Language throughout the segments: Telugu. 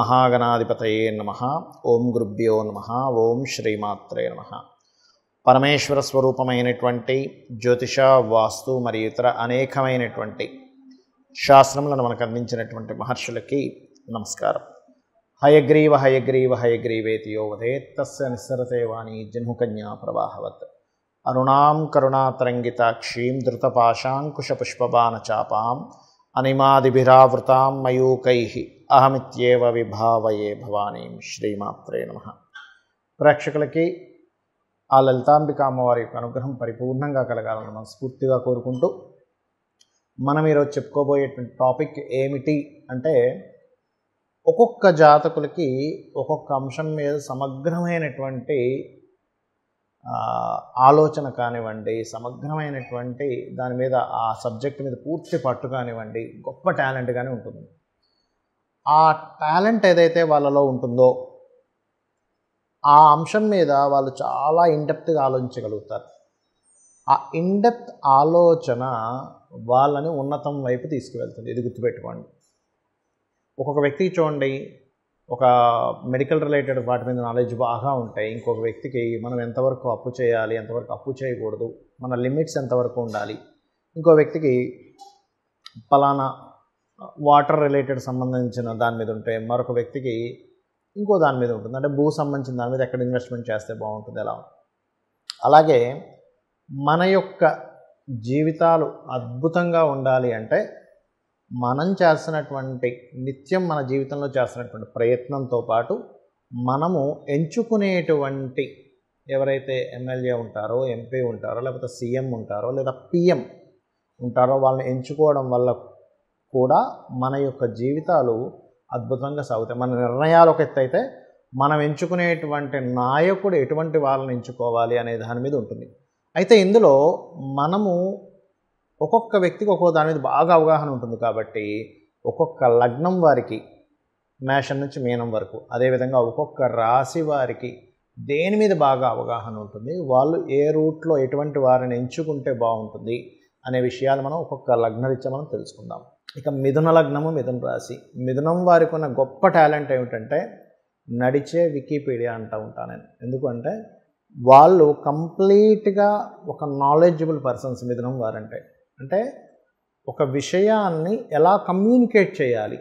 మహాగణాధిపతయే నమః. ఓం గురుభ్యో నమః. ఓం శ్రీమాత్రే నమః. పరమేశ్వర స్వరూపమైనటువంటి జ్యోతిష, వాస్తు మరియు ఇతర అనేకమైనటువంటి శాస్త్రములను మనకు అందించినటువంటి మహర్షులకి నమస్కారం. హయగ్రీవ హయగ్రీవ హయగ్రీవేతి యో వదేత్ తస్య నిస్సరతే వాణి జహ్నుకన్యా ప్రవాహవత్. అరుణాం కరుణాతరంగితాక్షీం ధృతపాశాంకుశపుష్పబాణచాపాం అనిమాదిభిరావృతాం మయూకైః అహమిత్యేవ విభావయే భవానీం. శ్రీమాత్రే నమః. ప్రేక్షకులకి ఆ లలితాంబిక అమ్మవారి యొక్క అనుగ్రహం పరిపూర్ణంగా కలగాలని మనస్ఫూర్తిగా కోరుకుంటూ, మనం ఈరోజు చెప్పుకోబోయేటువంటి టాపిక్ ఏమిటి అంటే, ఒక్కొక్క జాతకులకి ఒక్కొక్క అంశం మీద సమగ్రమైనటువంటి ఆలోచన కానివ్వండి, సమగ్రమైనటువంటి దాని మీద ఆ సబ్జెక్ట్ మీద పూర్తి పట్టు కానివ్వండి, గొప్ప టాలెంట్ కానీ ఉంటుంది. ఆ టాలెంట్ ఏదైతే వాళ్ళలో ఉంటుందో ఆ అంశం మీద వాళ్ళు చాలా ఇన్డెప్త్గా ఆలోచించగలుగుతారు. ఆ ఇన్డెప్త్ ఆలోచన వాళ్ళని ఉన్నతం వైపు తీసుకువెళ్తుంది. ఇది గుర్తుపెట్టుకోండి. ఒక్కొక్క వ్యక్తికి చూడండి, ఒక మెడికల్ రిలేటెడ్ వాటి మీద నాలెడ్జ్ బాగా ఉంటాయి. ఇంకొక వ్యక్తికి మనం ఎంతవరకు అప్పు చేయాలి, ఎంతవరకు అప్పు చేయకూడదు, మన లిమిట్స్ ఎంతవరకు ఉండాలి. ఇంకో వ్యక్తికి పలానా వాటర్ రిలేటెడ్ సంబంధించిన దాని మీద ఉంటే, మరొక వ్యక్తికి ఇంకో దాని మీద ఉంటుంది. అంటే భూ సంబంధించిన దాని మీద ఎక్కడ ఇన్వెస్ట్మెంట్ చేస్తే బాగుంటుంది, ఎలా. అలాగే మన యొక్క జీవితాలు అద్భుతంగా ఉండాలి అంటే, మనం చేస్తున్నటువంటి నిత్యం మన జీవితంలో చేస్తున్నటువంటి ప్రయత్నంతో పాటు మనము ఎంచుకునేటువంటి ఎవరైతే ఎమ్మెల్యే ఉంటారో, ఎంపీ ఉంటారో, లేకపోతే సీఎం ఉంటారో, లేదా పిఎం ఉంటారో వాళ్ళని ఎంచుకోవడం వల్ల కూడా మన యొక్క జీవితాలు అద్భుతంగా సాగుతాయి. మన నిర్ణయాలు ఒక ఎత్తు అయితే, మనం ఎంచుకునేటువంటి నాయకుడు ఎటువంటి వాళ్ళని ఎంచుకోవాలి అనే దాని మీద ఉంటుంది. అయితే ఇందులో మనము ఒక్కొక్క వ్యక్తికి ఒక్కొక్క దాని మీద బాగా అవగాహన ఉంటుంది. కాబట్టి ఒక్కొక్క లగ్నం వారికి మేషం నుంచి మీనం వరకు, అదేవిధంగా ఒక్కొక్క రాశి వారికి దేని మీద బాగా అవగాహన ఉంటుంది, వాళ్ళు ఏ రూట్లో ఎటువంటి వారిని ఎంచుకుంటే బాగుంటుంది అనే విషయాలు మనం ఒక్కొక్క లగ్నరీత్యా మనం తెలుసుకుందాం. ఇక మిథున లగ్నము, మిథున రాశి. మిథునం వారికి ఉన్న గొప్ప టాలెంట్ ఏమిటంటే, నడిచే వికీపీడియా అంటూ ఉంటాను నేను. ఎందుకంటే వాళ్ళు కంప్లీట్గా ఒక నాలెడ్జబుల్ పర్సన్స్ మిథునం వారంటే. అంటే ఒక విషయాన్ని ఎలా కమ్యూనికేట్ చేయాలి,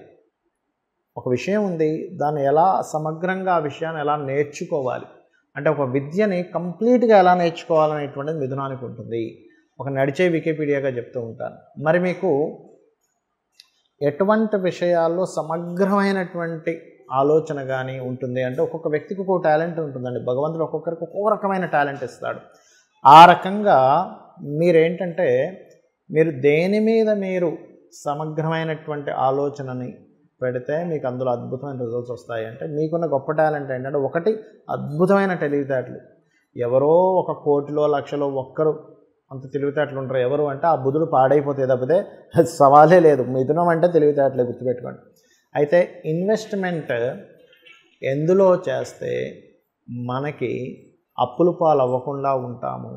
ఒక విషయం ఉంది, దాన్ని ఎలా సమగ్రంగా ఆ విషయాన్ని ఎలా నేర్చుకోవాలి, అంటే ఒక విద్యని కంప్లీట్గా ఎలా నేర్చుకోవాలనేటువంటిది మిథునానికి ఉంటుంది. ఒక నడిచే వికీపీడియాగా చెప్తూ ఉంటాను. మరి మీకు ఎటువంటి విషయాల్లో సమగ్రమైనటువంటి ఆలోచన కానీ ఉంటుంది అంటే, ఒక్కొక్క వ్యక్తికి ఒక్కొక్క టాలెంట్ ఉంటుందండి. భగవంతుడు ఒక్కొక్కరికి ఒక్కో రకమైన టాలెంట్ ఇస్తాడు. ఆ రకంగా మీరేంటంటే, మీరు దేని మీద మీరు సమగ్రమైనటువంటి ఆలోచనని పెడితే మీకు అందులో అద్భుతమైన రిజల్ట్స్ వస్తాయి. అంటే మీకున్న గొప్ప టాలెంట్ ఏంటంటే, ఒకటి అద్భుతమైన తెలివితేటలు. ఎవరో ఒక కోటిలో లక్షలో ఒక్కరు అంత తెలివితేటలు ఉంటారు. ఎవరు అంటే ఆ బుధుడు పాడైపోతే తప్పితే సవాలే లేదు. మిథునం అంటే తెలివితేటలే, గుర్తుపెట్టుకోండి. అయితే ఇన్వెస్ట్మెంట్ ఎందులో చేస్తే మనకి అప్పుల పాలు అవ్వకుండా ఉంటాము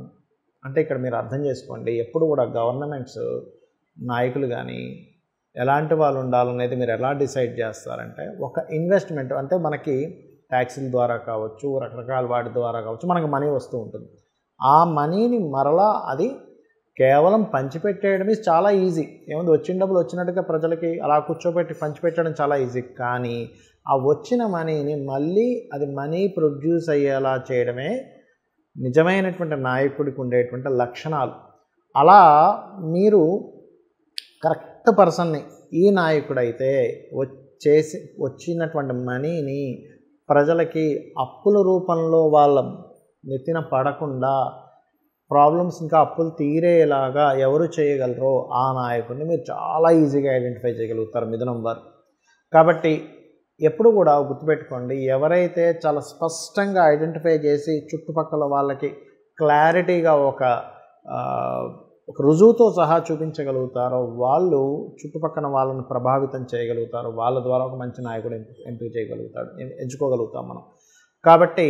అంటే, ఇక్కడ మీరు అర్థం చేసుకోండి, ఎప్పుడు కూడా గవర్నమెంట్స్ నాయకులు కానీ ఎలాంటి వాళ్ళు ఉండాలనేది మీరు ఎలా డిసైడ్ చేస్తారంటే, ఒక ఇన్వెస్ట్మెంట్ అంటే మనకి ట్యాక్సీల ద్వారా కావచ్చు, రకరకాల వాటి ద్వారా కావచ్చు, మనకు మనీ వస్తూ ఉంటుంది. ఆ మనీని మరలా అది కేవలం పంచిపెట్టేయడం చాలా ఈజీ. ఏముంది, వచ్చిన డబ్బులు వచ్చినట్టుగా ప్రజలకి అలా కూర్చోబెట్టి పంచిపెట్టడం చాలా ఈజీ. కానీ ఆ వచ్చిన మనీని మళ్ళీ అది మనీ ప్రొడ్యూస్ అయ్యేలా చేయడమే నిజమైనటువంటి నాయకుడికి ఉండేటువంటి లక్షణాలు. అలా మీరు కరెక్ట్ పర్సన్ని, ఈ నాయకుడైతే వచ్చినటువంటి మనీని ప్రజలకి అప్పుల రూపంలో వాళ్ళ నెత్తిన పడకుండా ప్రాబ్లమ్స్ ఇంకా అప్పులు తీరేలాగా ఎవరు చేయగలరో ఆ నాయకుడిని మీరు చాలా ఈజీగా ఐడెంటిఫై చేయగలుగుతారు మిథునం వారు. కాబట్టి ఎప్పుడు కూడా గుర్తుపెట్టుకోండి, ఎవరైతే చాలా స్పష్టంగా ఐడెంటిఫై చేసి చుట్టుపక్కల వాళ్ళకి క్లారిటీగా ఒక రుజువుతో సహా చూపించగలుగుతారో వాళ్ళు చుట్టుపక్కల వాళ్ళని ప్రభావితం చేయగలుగుతారు. వాళ్ళ ద్వారా ఒక మంచి నాయకుడు ఎంపిక చేయగలుగుతాడు, ఎంచుకోగలుగుతాం మనం. కాబట్టి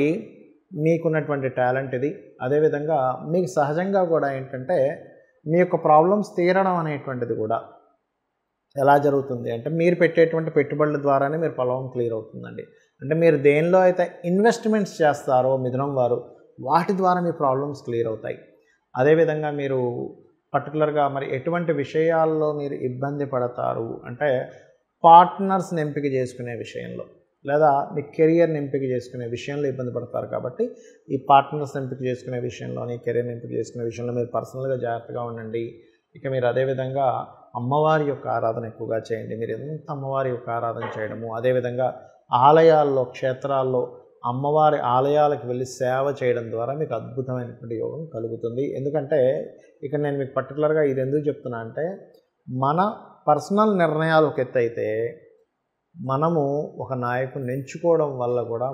మీకున్నటువంటి టాలెంట్ ఇది. అదేవిధంగా మీకు సహజంగా కూడా ఏంటంటే, మీ యొక్క ప్రాబ్లమ్స్ తీరడం అనేటువంటిది కూడా ఎలా జరుగుతుంది అంటే మీరు పెట్టేటువంటి పెట్టుబడుల ద్వారానే మీరు పొలం క్లియర్ అవుతుందండి. అంటే మీరు దేనిలో అయితే ఇన్వెస్ట్మెంట్స్ చేస్తారో మిథునం వారు, వాటి ద్వారా మీ ప్రాబ్లమ్స్ క్లియర్ అవుతాయి. అదేవిధంగా మీరు పర్టికులర్గా మరి ఎటువంటి విషయాల్లో మీరు ఇబ్బంది పడతారు అంటే పార్ట్నర్స్ని ఎంపిక చేసుకునే విషయంలో, లేదా మీ కెరియర్ని ఎంపిక చేసుకునే విషయంలో ఇబ్బంది పడతారు. కాబట్టి ఈ పార్ట్నర్స్ ఎంపిక చేసుకునే విషయంలోని, కెరియర్ని ఎంపిక చేసుకునే విషయంలో మీరు పర్సనల్గా జాగ్రత్తగా ఉండండి. ఇక మీరు అదేవిధంగా అమ్మవారి యొక్క ఆరాధన ఎక్కువగా చేయండి. మీరు ఎంత అమ్మవారి యొక్క ఆరాధన చేయడము, అదేవిధంగా ఆలయాల్లో, క్షేత్రాల్లో అమ్మవారి ఆలయాలకు వెళ్ళి సేవ చేయడం ద్వారా మీకు అద్భుతమైనటువంటి యోగం కలుగుతుంది. ఎందుకంటే ఇక్కడ నేను మీకు పర్టికులర్గా ఇది ఎందుకు చెప్తున్నా అంటే, మన పర్సనల్ నిర్ణయాలు ఒక ఎత్తు అయితే, మనము ఒక నాయకుడిని ఎంచుకోవడం వల్ల కూడా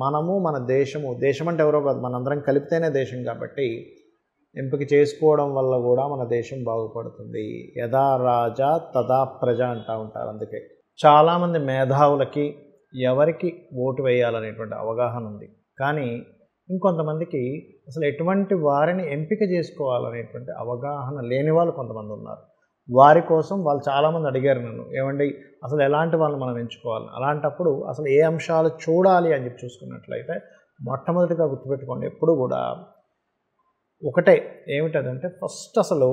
మనము మన దేశం అంటే ఎవరో కాదు, మనందరం కలిపితేనే దేశం. కాబట్టి ఎంపిక చేసుకోవడం వల్ల కూడా మన దేశం బాగుపడుతుంది. యథా రాజా తదా ప్రజ అంటూ ఉంటారు. అందుకే చాలామంది మేధావులకి ఎవరికి ఓటు వేయాలనేటువంటి అవగాహన ఉంది, కానీ ఇంకొంతమందికి అసలు ఎటువంటి వారిని ఎంపిక చేసుకోవాలనేటువంటి అవగాహన లేని వాళ్ళు కొంతమంది ఉన్నారు. వారి కోసం వాళ్ళు చాలామంది అడిగారు నన్ను, ఏమండి అసలు ఎలాంటి వాళ్ళని మనం ఎంచుకోవాలి, అలాంటప్పుడు అసలు ఏ అంశాలు చూడాలి అని చెప్పి చూసుకున్నట్లయితే, మొట్టమొదటిగా గుర్తుపెట్టుకోండి ఎప్పుడు కూడా ఒకటే, ఏమిటదంటే ఫస్ట్ అసలు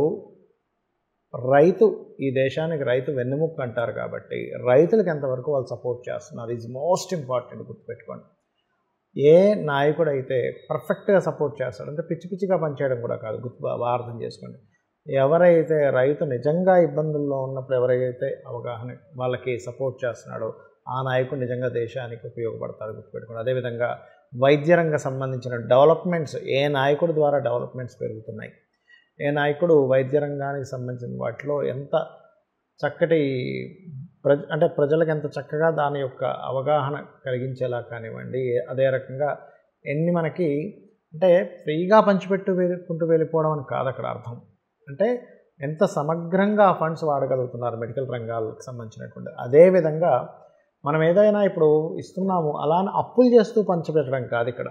రైతు, ఈ దేశానికి రైతు వెన్నెముక్క అంటారు. కాబట్టి రైతులకు ఎంతవరకు వాళ్ళు సపోర్ట్ చేస్తున్నారు ఈజ్ మోస్ట్ ఇంపార్టెంట్. గుర్తుపెట్టుకోండి, ఏ నాయకుడు అయితే పర్ఫెక్ట్గా సపోర్ట్ చేస్తాడు, అంటే పిచ్చి పిచ్చిగా పనిచేయడం కూడా కాదు, అర్థం చేసుకోండి. ఎవరైతే రైతు నిజంగా ఇబ్బందుల్లో ఉన్నప్పుడు ఎవరైతే అవగాహన వాళ్ళకి సపోర్ట్ చేస్తున్నాడో ఆ నాయకుడు నిజంగా దేశానికి ఉపయోగపడతాడు. గుర్తుపెట్టుకోండి. అదేవిధంగా వైద్య రంగ సంబంధించిన డెవలప్మెంట్స్, ఏ నాయకుడి ద్వారా డెవలప్మెంట్స్ పెరుగుతున్నాయి, ఏ నాయకుడు వైద్య రంగానికి సంబంధించిన వాటిలో ఎంత చక్కటి అంటే ప్రజలకు ఎంత చక్కగా దాని యొక్క అవగాహన కలిగించేలా కానివ్వండి. అదే రకంగా ఎన్ని మనకి అంటే ఫ్రీగా పంచిపెట్టుకుంటూ వెళ్ళిపోవడం అని కాదు అక్కడ అర్థం. అంటే ఎంత సమగ్రంగా ఆ ఫండ్స్ వాడగలుగుతున్నారు మెడికల్ రంగాలకు సంబంధించినటువంటి. అదేవిధంగా మనం ఏదైనా ఇప్పుడు ఇస్తున్నాము అలానే అప్పులు చేస్తూ పంచిపెట్టడం కాదు ఇక్కడ.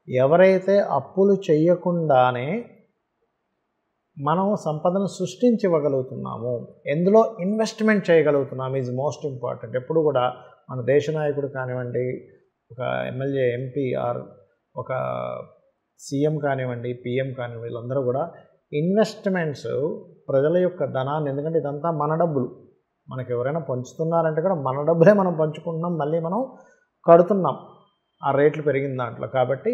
ఎవరైతే అప్పులు చేయకుండానే మనం సంపదను సృష్టించగలుగుతున్నాము, ఎందులో ఇన్వెస్ట్మెంట్ చేయగలుగుతున్నాము ఈజ్ మోస్ట్ ఇంపార్టెంట్. ఎప్పుడు కూడా మన దేశ నాయకుడు కానివ్వండి, ఒక ఎమ్మెల్యే, ఎంపీ ఆర్ ఒక సీఎం కానివ్వండి, పిఎం కానివ్వండి, వీళ్ళందరూ కూడా ఇన్వెస్ట్మెంట్స్ ప్రజల యొక్క ధనాన్ని, ఎందుకంటే ఇదంతా మన డబ్బులు, మనకు ఎవరైనా పంచుతున్నారంటే కూడా మన డబ్బులే మనం పంచుకుంటున్నాం, మళ్ళీ మనం కడుతున్నాం ఆ రేట్లు పెరిగిన దాంట్లో. కాబట్టి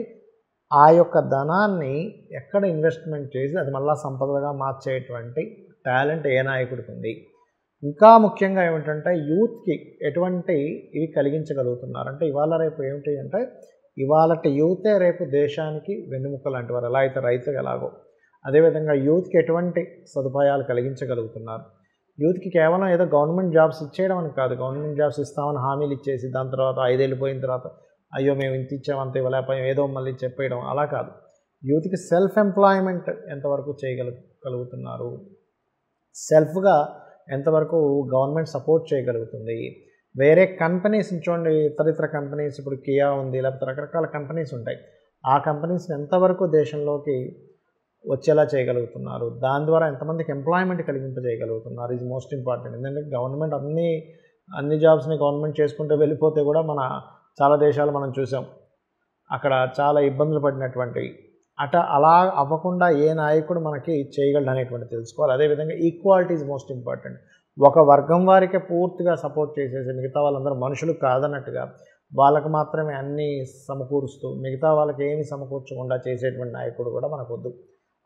ఆ యొక్క ధనాన్ని ఎక్కడ ఇన్వెస్ట్మెంట్ చేసి అది మళ్ళీ సంపదగా మార్చేటువంటి టాలెంట్ ఏ నాయకుడికి ఉంది. ఇంకా ముఖ్యంగా ఏమిటంటే యూత్కి ఎటువంటి ఇవి కలిగించగలుగుతున్నారు అంటే, ఇవాళ రేపు ఏమిటి అంటే, ఇవాళ యూతే రేపు దేశానికి వెన్నెముక లాంటి వారు. ఎలా అయితే రైతు ఎలాగో, అదేవిధంగా యూత్కి ఎటువంటి సదుపాయాలు కలిగించగలుగుతున్నారు. యూత్కి కేవలం ఏదో గవర్నమెంట్ జాబ్స్ ఇచ్చేయడం అని కాదు, గవర్నమెంట్ జాబ్స్ ఇస్తామని హామీలు ఇచ్చేసి దాని తర్వాత 5 ఏళ్ళు పోయిన తర్వాత అయ్యో మేము ఇంత ఇచ్చాం అంత ఇవ్వలేకపోయాం ఏదో మళ్ళీ చెప్పేయడం, అలా కాదు. యూత్కి సెల్ఫ్ ఎంప్లాయ్మెంట్ ఎంతవరకు చేయగలుగుతున్నారు, సెల్ఫ్గా ఎంతవరకు గవర్నమెంట్ సపోర్ట్ చేయగలుగుతుంది. వేరే కంపెనీస్ చూడండి, ఇతర కంపెనీస్, ఇప్పుడు కియా ఉంది, లేకపోతే రకరకాల కంపెనీస్ ఉంటాయి. ఆ కంపెనీస్ని ఎంతవరకు దేశంలోకి వచ్చేలా చేయగలుగుతున్నారు, దాని ద్వారా ఎంతమందికి ఎంప్లాయ్మెంట్ కలిగింపజేయగలుగుతున్నారు ఈజ్ మోస్ట్ ఇంపార్టెంట్. ఎందుకంటే గవర్నమెంట్ అన్ని జాబ్స్ని గవర్నమెంట్ చేసుకుంటూ వెళ్ళిపోతే కూడా మన చాలా దేశాలు మనం చూసాం, అక్కడ చాలా ఇబ్బందులు పడినటువంటి. అలా అవ్వకుండా ఏ నాయకుడు మనకి చేయగలడు అనేటువంటి తెలుసుకోవాలి. అదేవిధంగా ఈక్వాలిటీ ఈజ్ మోస్ట్ ఇంపార్టెంట్. ఒక వర్గం వారికే పూర్తిగా సపోర్ట్ చేసేసి మిగతా వాళ్ళందరూ మనుషులు కాదన్నట్టుగా వాళ్ళకు మాత్రమే అన్నీ సమకూరుస్తూ మిగతా వాళ్ళకి ఏమి సమకూర్చకుండా చేసేటువంటి నాయకుడు కూడా మనకొద్దు.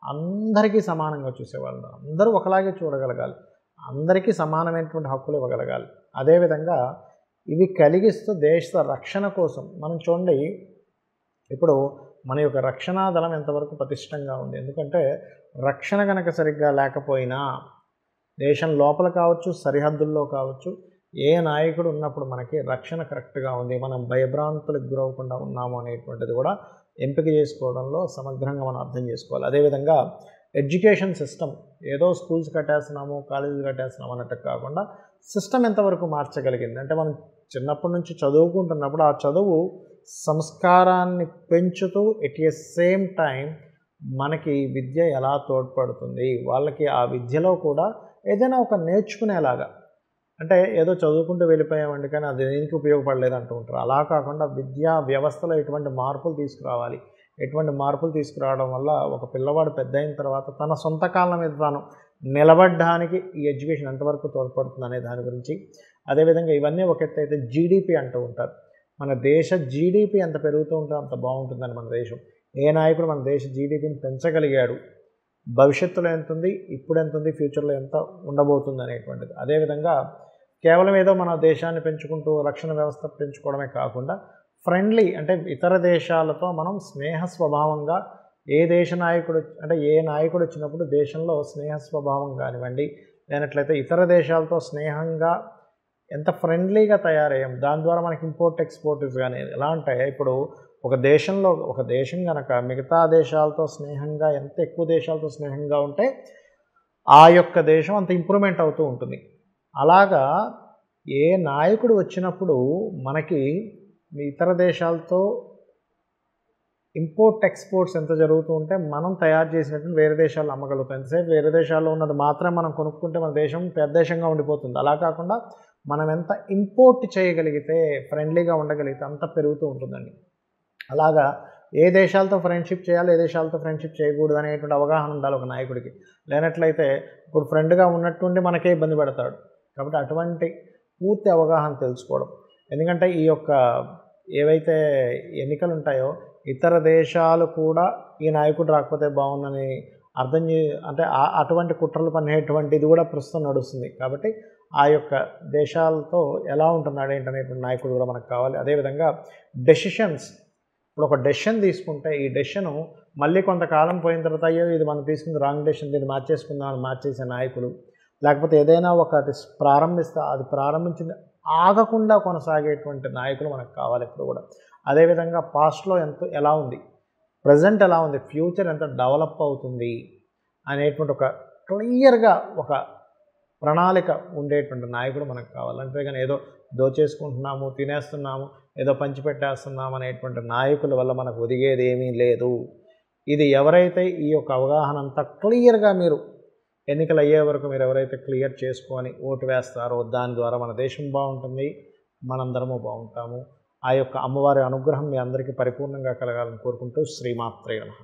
అందరికీ సమానంగా చూసేవాళ్ళు, అందరూ ఒకలాగే చూడగలగాలి, అందరికీ సమానమైనటువంటి హక్కులు ఇవ్వగలగాలి. అదేవిధంగా ఇవి కలిగిస్తూ దేశ రక్షణ కోసం మనం చూడండి, ఇప్పుడు మన యొక్క రక్షణా దళం ఎంతవరకు పటిష్టంగా ఉంది. ఎందుకంటే రక్షణ కనుక సరిగ్గా లేకపోయినా దేశం లోపల కావచ్చు, సరిహద్దుల్లో కావచ్చు, ఏ నాయకుడు ఉన్నప్పుడు మనకి రక్షణ కరెక్ట్గా ఉంది, మనం భయభ్రాంతులకు గురవకుండా ఉన్నాము అనేటువంటిది కూడా ఎంపిక చేసుకోవడంలో సమగ్రంగా మనం అర్థం చేసుకోవాలి. అదేవిధంగా ఎడ్యుకేషన్ సిస్టమ్, ఏదో స్కూల్స్ కట్టేస్తున్నాము, కాలేజీలు కట్టేస్తున్నాము అన్నట్టు కాకుండా సిస్టమ్ ఎంతవరకు మార్చగలిగింది అంటే, మనం చిన్నప్పటి నుంచి చదువుకుంటున్నప్పుడు ఆ చదువు సంస్కారాన్ని పెంచుతూ ఎట్ ఏ సేమ్ టైం మనకి విద్య ఎలా తోడ్పడుతుంది, వాళ్ళకి ఆ విద్యలో కూడా ఏదైనా ఒక నేర్చుకునేలాగా, అంటే ఏదో చదువుకుంటూ వెళ్ళిపోయామండి కానీ అది దేనికి ఉపయోగపడలేదు అంటూ ఉంటారు. అలా కాకుండా విద్యా వ్యవస్థలో ఎటువంటి మార్పులు తీసుకురావాలి, ఎటువంటి మార్పులు తీసుకురావడం వల్ల ఒక పిల్లవాడు పెద్ద అయిన తర్వాత తన సొంత కాళ్ళ మీద తాను నిలబడడానికి ఈ ఎడ్యుకేషన్ ఎంతవరకు తోడ్పడుతుంది అనే దాని గురించి, అదేవిధంగా ఇవన్నీ ఒక ఎత్తు అయితే జీడిపి అంటూ ఉంటారు. మన దేశ జీడిపి ఎంత పెరుగుతూ ఉంటే అంత బాగుంటుందని మన దేశం. ఏ నాయకుడు మన దేశ జీడిపిని పెంచగలిగాడు, భవిష్యత్తులో ఎంత ఉంది, ఇప్పుడు ఎంత ఉంది, ఫ్యూచర్లో ఎంత ఉండబోతుంది అనేటువంటిది. అదేవిధంగా కేవలం ఏదో మన దేశాన్ని పెంచుకుంటూ రక్షణ వ్యవస్థ పెంచుకోవడమే కాకుండా ఫ్రెండ్లీ అంటే ఇతర దేశాలతో మనం స్నేహ స్వభావంగా ఏ దేశ నాయకుడు అంటే ఏ నాయకుడు వచ్చినప్పుడు దేశంలో స్నేహ స్వభావం కానివ్వండి, లేనట్లయితే ఇతర దేశాలతో స్నేహంగా ఎంత ఫ్రెండ్లీగా తయారయ్యాం, దాని ద్వారా మనకి ఇంపోర్ట్ ఎక్స్పోర్ట్స్ కానీ ఎలా ఉంటాయి. ఇప్పుడు ఒక దేశం కనుక మిగతా దేశాలతో స్నేహంగా ఎంత ఎక్కువ దేశాలతో స్నేహంగా ఉంటే ఆ యొక్క దేశం అంత ఇంప్రూవ్మెంట్ అవుతూ ఉంటుంది. అలాగా ఏ నాయకుడు వచ్చినప్పుడు మనకి ఇతర దేశాలతో ఇంపోర్ట్ ఎక్స్పోర్ట్స్ ఎంత జరుగుతూ ఉంటే మనం తయారు చేసినట్టు వేరే దేశాల్లో అమ్మగలుగుతాం. ఎంతసేపు వేరే దేశాల్లో ఉన్నది మాత్రం మనం కొనుక్కుంటే మన దేశం పెద్ద దేశంగా ఉండిపోతుంది. అలా కాకుండా మనం ఎంత ఇంపోర్ట్ చేయగలిగితే, ఫ్రెండ్లీగా ఉండగలిగితే అంత పెరుగుతూ ఉంటుందండి. అలాగా ఏ దేశాలతో ఫ్రెండ్షిప్ చేయాలి, ఏ దేశాలతో ఫ్రెండ్షిప్ చేయకూడదు అనేటువంటి అవగాహన ఉండాలి ఒక నాయకుడికి. లేనట్లయితే ఇప్పుడు ఫ్రెండ్గా ఉన్నట్టుండి మనకే ఇబ్బంది పెడతాడు. కాబట్టి అటువంటి పూర్తి అవగాహన తెలుసుకోవడం. ఎందుకంటే ఈ యొక్క ఏవైతే ఎన్నికలు ఉంటాయో ఇతర దేశాలు కూడా ఈ నాయకుడు రాకపోతే బాగుందని అంటే అటువంటి కుట్రలు పనేటువంటిది కూడా ప్రస్తుతం నడుస్తుంది. కాబట్టి ఆ యొక్క దేశాలతో ఎలా ఉంటున్నాడు ఏంటనేటువంటి నాయకుడు కూడా మనకు కావాలి. అదేవిధంగా డెసిషన్స్, ఇప్పుడు ఒక డెసిషన్ తీసుకుంటే ఈ డెసిషను మళ్ళీ కొంతకాలం పోయిన తర్వాత అయ్యో ఇది మనం తీసుకుంది రాంగ్ డెసిషన్, దీన్ని మార్చేసుకుందాం అని మార్చేసే నాయకులు, లేకపోతే ఏదైనా ఒకటి ప్రారంభిస్తే అది ప్రారంభించింది ఆగకుండా కొనసాగేటువంటి నాయకులు మనకు కావాలి ఎప్పుడు కూడా. అదేవిధంగా పాస్ట్లో ఎలా ఉంది, ప్రజెంట్ ఎలా ఉంది, ఫ్యూచర్ ఎంత డెవలప్ అవుతుంది అనేటువంటి ఒక క్లియర్గా ఒక ప్రణాళిక ఉండేటువంటి నాయకుడు మనకు కావాలి. అంతేగాని ఏదో దోచేసుకుంటున్నాము, తినేస్తున్నాము, ఏదో పంచిపెట్టేస్తున్నాము అనేటువంటి నాయకుల వల్ల మనకు ఒదిగేది ఏమీ లేదు. ఇది ఎవరైతే ఈ యొక్క అవగాహన అంతా క్లియర్గా మీరు ఎన్నికలు అయ్యే వరకు మీరు ఎవరైతే క్లియర్ చేసుకొని ఓటు వేస్తారో దాని ద్వారా మన దేశం బాగుంటుంది, మనందరము బాగుంటాము. ఆ యొక్క అమ్మవారి అనుగ్రహం మీ అందరికీ పరిపూర్ణంగా కలగాలని కోరుకుంటూ శ్రీమాత్రే నమః.